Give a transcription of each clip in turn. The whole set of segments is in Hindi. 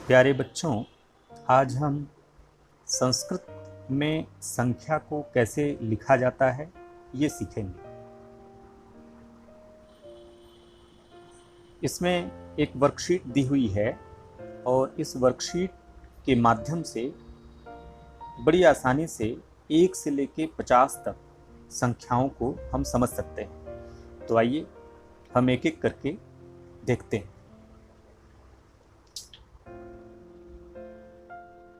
प्यारे बच्चों, आज हम संस्कृत में संख्या को कैसे लिखा जाता है ये सीखेंगे। इसमें एक वर्कशीट दी हुई है और इस वर्कशीट के माध्यम से बड़ी आसानी से 1 से लेकर 50 तक संख्याओं को हम समझ सकते हैं। तो आइए हम एक एक करके देखते हैं।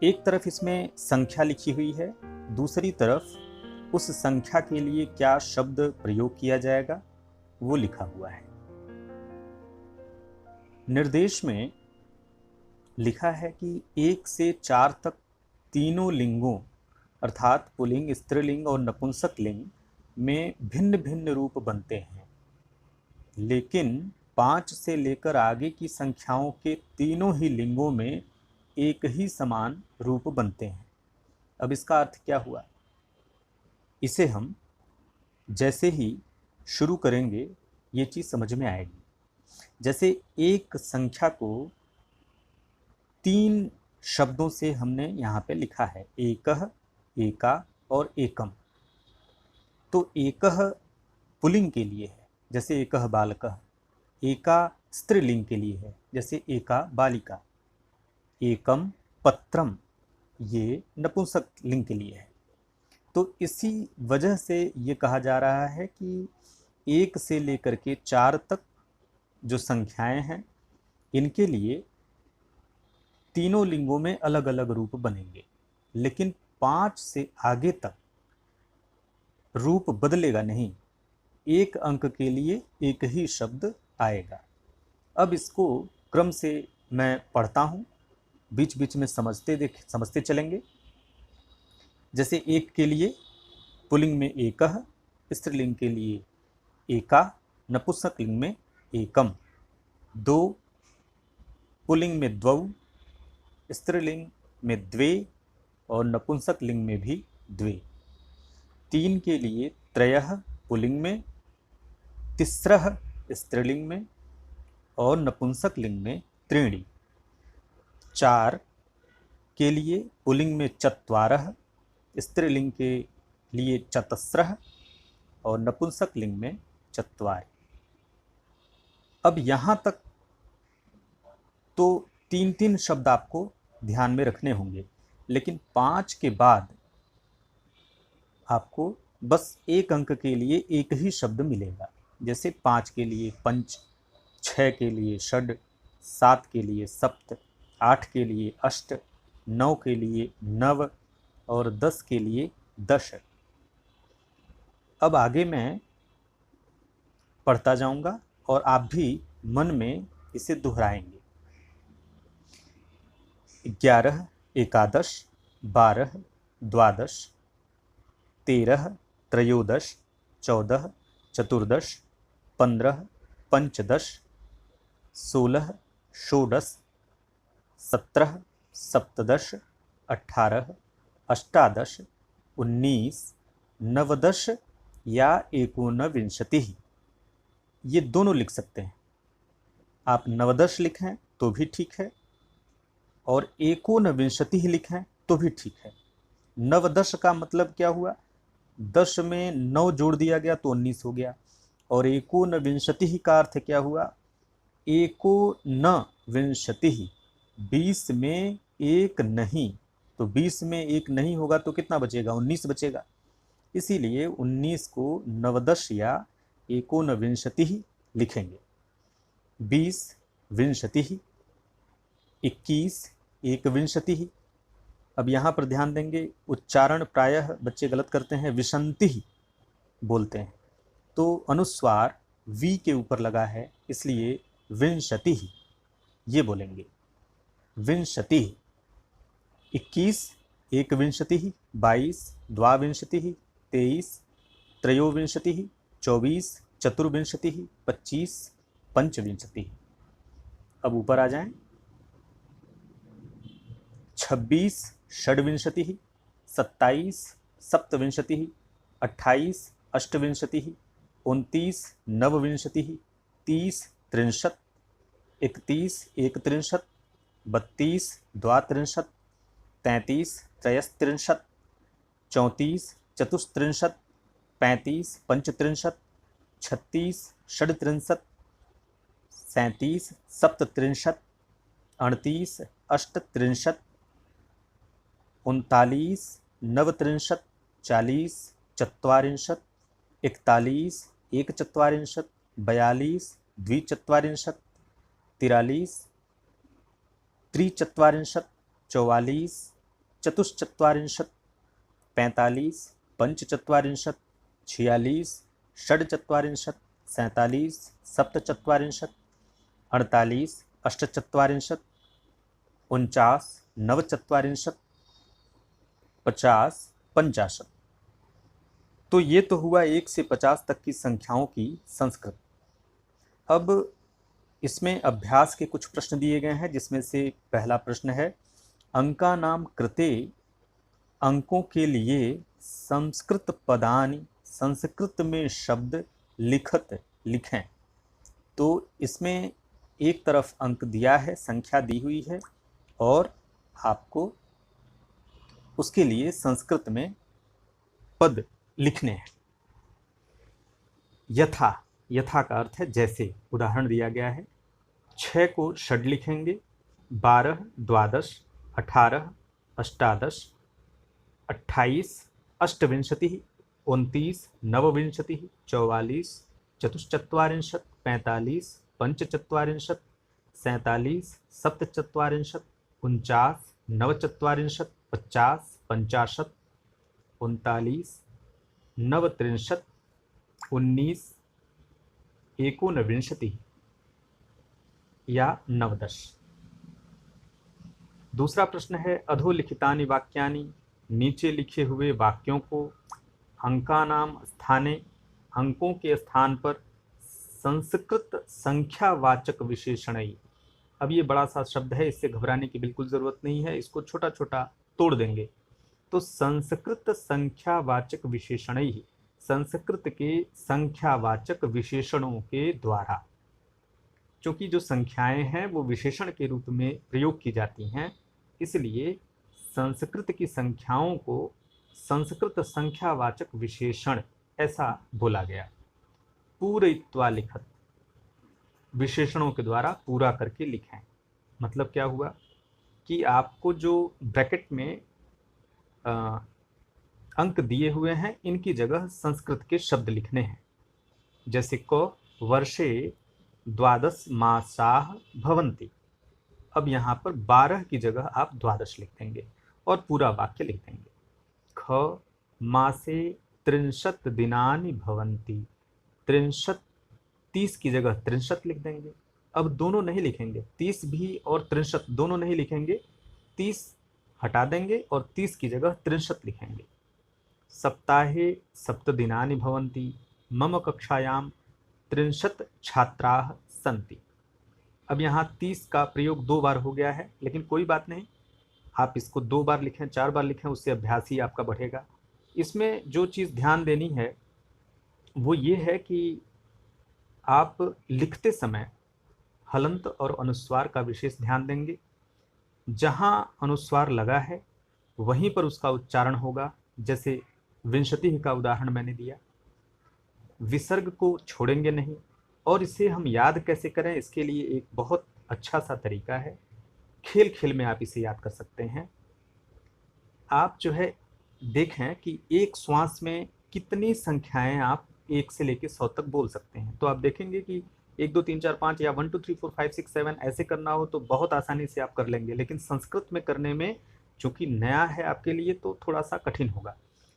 एक तरफ इसमें संख्या लिखी हुई है, दूसरी तरफ उस संख्या के लिए क्या शब्द प्रयोग किया जाएगा वो लिखा हुआ है। निर्देश में लिखा है कि 1 से 4 तक तीनों लिंगों अर्थात पुल्लिंग, स्त्रीलिंग और नपुंसक लिंग में भिन्न भिन्न रूप बनते हैं, लेकिन 5 से लेकर आगे की संख्याओं के तीनों ही लिंगों में एक ही समान रूप बनते हैं। अब इसका अर्थ क्या हुआ? इसे हम जैसे ही शुरू करेंगे ये चीज़ समझ में आएगी। जैसे एक संख्या को 3 शब्दों से हमने यहाँ पे लिखा है, एकह, एका और एकम। तो एकह पुल्लिंग के लिए है, जैसे एकह बालकः। एका स्त्रीलिंग के लिए है, जैसे एका बालिका। एकम पत्रम ये नपुंसक लिंग के लिए है। तो इसी वजह से ये कहा जा रहा है कि 1 से लेकर के 4 तक जो संख्याएं हैं इनके लिए तीनों लिंगों में अलग अलग रूप बनेंगे, लेकिन 5 से आगे तक रूप बदलेगा नहीं। एक अंक के लिए एक ही शब्द आएगा। अब इसको क्रम से मैं पढ़ता हूँ, बीच बीच में समझते चलेंगे। जैसे एक के लिए पुल्लिंग में एकह, स्त्रीलिंग के लिए एका, नपुंसक लिंग में एकम। 2 पुल्लिंग में द्वौ, स्त्रीलिंग में द्वे और नपुंसक लिंग में भी द्वे। 3 के लिए त्रयः पुल्लिंग में, तिस्रः स्त्रीलिंग में और नपुंसक लिंग में त्रीणि। 4 के लिए पुल्लिंग में चत्वारः, स्त्रीलिंग के लिए चतस्रः और नपुंसक लिंग में चत्वारि। अब यहाँ तक तो 3-3 शब्द आपको ध्यान में रखने होंगे, लेकिन 5 के बाद आपको बस एक अंक के लिए एक ही शब्द मिलेगा। जैसे 5 के लिए पंच, 6 के लिए षड, 7 के लिए सप्त, 8 के लिए अष्ट, 9 के लिए नव और 10 के लिए दश। अब आगे मैं पढ़ता जाऊंगा और आप भी मन में इसे दोहराएंगे। 11, एकादश, 12, द्वादश, 13, त्रयोदश, 14, चतुर्दश, 15, पंचदश, 16, षोडश, 17, सप्तदश, 18, अष्टादश, 19, नवदश या एकोनविंशतिः। ये दोनों लिख सकते हैं। आप नवदश लिखें तो भी ठीक है और एकोनविंशतिः लिखें तो भी ठीक है। नवदश का मतलब क्या हुआ? 10 में 9 जोड़ दिया गया तो 19 हो गया। और एकोनविंशतिः का अर्थ क्या हुआ? एकोनविंशतिः, 20 में एक नहीं, तो 20 में एक नहीं होगा तो कितना बचेगा? 19 बचेगा। इसीलिए 19 को नवदश या एकोनविंशतिः लिखेंगे। 20 विंशतिः, 21 एकविंशतिः। अब यहाँ पर ध्यान देंगे, उच्चारण प्रायः बच्चे गलत करते हैं, विंशतिः बोलते हैं, तो अनुस्वार वी के ऊपर लगा है, इसलिए विंशतिः ये बोलेंगे, विंशतिः। 21 एकविंशतिः, 22 द्वाविंशतिः, 23 त्रयोविंशतिः, 24 चतुर्विंशतिः, 25 पंचविंशतिः। अब ऊपर आ जाएं। 26 षड्विंशतिः, 27 सप्तविंशतिः, 28 अष्टविंशतिः, 29 नवविंशतिः, 30 त्रिंशत्, 31 एकत्रिंशत्, 32 द्वात्रिंशत्, 33 त्रयस्त्रिंशत्, 34 चतुस्त्रिंशत्, 35 पंचत्रिंशत्, 36 षड्त्रिंशत्, 37 सप्तत्रिंशत्, 38 अष्टत्रिंशत्, 39 नवत्रिंशत्, 40 चत्वारिंशत्, 41 एकचत्वारिंशत्, 42 द्विचत्वारिंशत्, 43 त्रिचत्वारिंशत्, 44 चतुश्चत्वारिंशत्, 45 पंचचत्वारिंशत्, 46 षड्चत्वारिंशत्, 47 सप्तचत्वारिंशत्, 48 अष्टचत्वारिंशत्, 49 नवचत्वारिंशत्, 50 पंचाशत्। तो ये तो हुआ 1 से 50 तक की संख्याओं की संस्कृत। अब इसमें अभ्यास के कुछ प्रश्न दिए गए हैं, जिसमें से पहला प्रश्न है अंकानां कृते, अंकों के लिए संस्कृत पदानि, संस्कृत में शब्द लिखें। तो इसमें एक तरफ अंक दिया है, संख्या दी हुई है, और आपको उसके लिए संस्कृत में पद लिखने हैं। यथा, यथा का अर्थ है जैसे। उदाहरण दिया गया है, 6 को षड लिखेंगे, 12 द्वादश, 18 अष्टादश, 28 अष्टविंशतिः, 29 नवविंशतिः, 44 चतुश्चत्वारिंशत्, 45 पंचचत्वारिंशत्, 47 सप्तचत्वारिंशत्, 49 नवचत्वारिंशत्, 50 पंचाशत्, 39 नवत्रिंशत्, 19 एकोनविंशतिः या नवदश। दूसरा प्रश्न है अधोलिखितानि वाक्यानि, नीचे लिखे हुए वाक्यों को अंकानां स्थाने, अंकों के स्थान पर संस्कृत संख्यावाचक विशेषणैः। अब ये बड़ा सा शब्द है, इससे घबराने की बिल्कुल ज़रूरत नहीं है, इसको छोटा छोटा तोड़ देंगे। तो संस्कृत संख्यावाचक विशेषणैः, संस्कृत के संख्यावाचक विशेषणों के द्वारा। क्योंकि जो संख्याएं हैं वो विशेषण के रूप में प्रयोग की जाती हैं, इसलिए संस्कृत की संख्याओं को संस्कृत संख्यावाचक विशेषण ऐसा बोला गया। पूरयित्वा लिखत, विशेषणों के द्वारा पूरा करके लिखें। मतलब क्या हुआ कि आपको जो ब्रैकेट में अंक दिए हुए हैं, इनकी जगह संस्कृत के शब्द लिखने हैं। जैसे को वर्षे 12 मासाः भवन्ति, अब यहाँ पर 12 की जगह आप 12 लिख देंगे और पूरा वाक्य लिख देंगे। ख मासे 63 दिनानि भवन्ति, 63 30 की जगह 63 लिख देंगे। अब दोनों नहीं लिखेंगे, 30 भी और 63 दोनों नहीं लिखेंगे, 30 हटा देंगे और 30 की जगह 63 लिखेंगे। सप्ताहे 7 दिनानि भवन्ति, मम कक्षायां 63 छात्राः सन्ति। अब यहाँ 30 का प्रयोग 2 बार हो गया है, लेकिन कोई बात नहीं, आप इसको 2 बार लिखें, 4 बार लिखें, उससे अभ्यास ही आपका बढ़ेगा। इसमें जो चीज़ ध्यान देनी है वो ये है कि आप लिखते समय हलंत और अनुस्वार का विशेष ध्यान देंगे। जहाँ अनुस्वार लगा है वहीं पर उसका उच्चारण होगा। जैसे विंशति का उदाहरण मैंने दिया, विसर्ग को छोड़ेंगे नहीं। और इसे हम याद कैसे करें, इसके लिए एक बहुत अच्छा सा तरीका है, खेल खेल में आप इसे याद कर सकते हैं। आप जो है देखें कि एक श्वास में कितनी संख्याएं आप 1 से लेकर 100 तक बोल सकते हैं। तो आप देखेंगे कि 1 2 3 4 5 या 1 2 3 4 5 6 7 ऐसे करना हो तो बहुत आसानी से आप कर लेंगे, लेकिन संस्कृत में करने में चूंकि नया है आपके लिए तो थोड़ा सा कठिन होगा।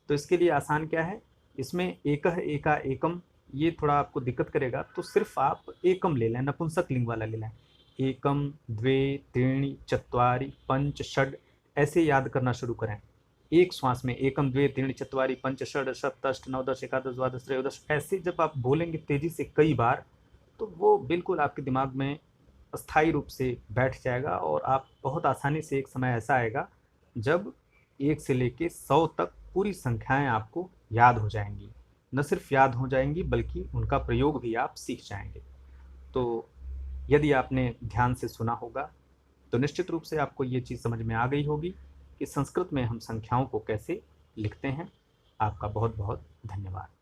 तो इसके लिए आसान क्या है, इसमें एकह एका एकम ये थोड़ा आपको दिक्कत करेगा, तो सिर्फ आप एकम ले लें, नपुंसक लिंग वाला ले लें। एकम द्वे त्रीणि चत्वारि पंच षड ऐसे याद करना शुरू करें एक श्वास में। एकम द्वे त्रीणि चत्वारि पंच षड सप्त अष्ट नव दस एकादश द्वादश त्रयोदश ऐसे जब आप बोलेंगे तेजी से कई बार, तो वो बिल्कुल आपके दिमाग में अस्थायी रूप से बैठ जाएगा और आप बहुत आसानी से, एक समय ऐसा आएगा जब 1 से लेके 100 तक पूरी संख्याएं आपको याद हो जाएंगी। न सिर्फ याद हो जाएंगी बल्कि उनका प्रयोग भी आप सीख जाएंगे। तो यदि आपने ध्यान से सुना होगा तो निश्चित रूप से आपको ये चीज़ समझ में आ गई होगी कि संस्कृत में हम संख्याओं को कैसे लिखते हैं। आपका बहुत बहुत धन्यवाद।